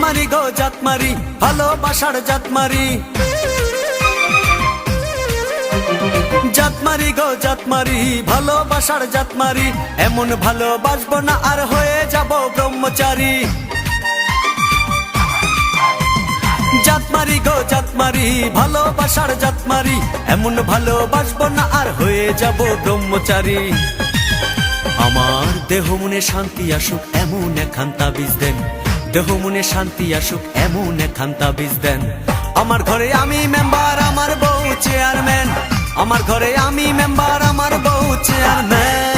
জাতমারি গো জাতমারি, ভালোবাসার জাতমারি। জাতমারি গো জাতমারি, ভালোবাসার জাতমারি। এমন ভালোবাসবো না আর হয়ে যাব ব্রহ্মচারী। জাতমারি গো জাতমারি, ভালোবাসার জাতমারি। এমন ভালোবাসবো না আর হয়ে যাব ব্রহ্মচারী। আমার দেহ মনে শান্তি আসুক এমন একখান তাবিজ দেন, দেহ মনে শান্তি আসুক এমন একখান তাবিজ দেন। আমার ঘরে আমি মেম্বার, আমার বউ চেয়ারম্যান। আমার ঘরে আমি মেম্বার, আমার বউ চেয়ারম্যান।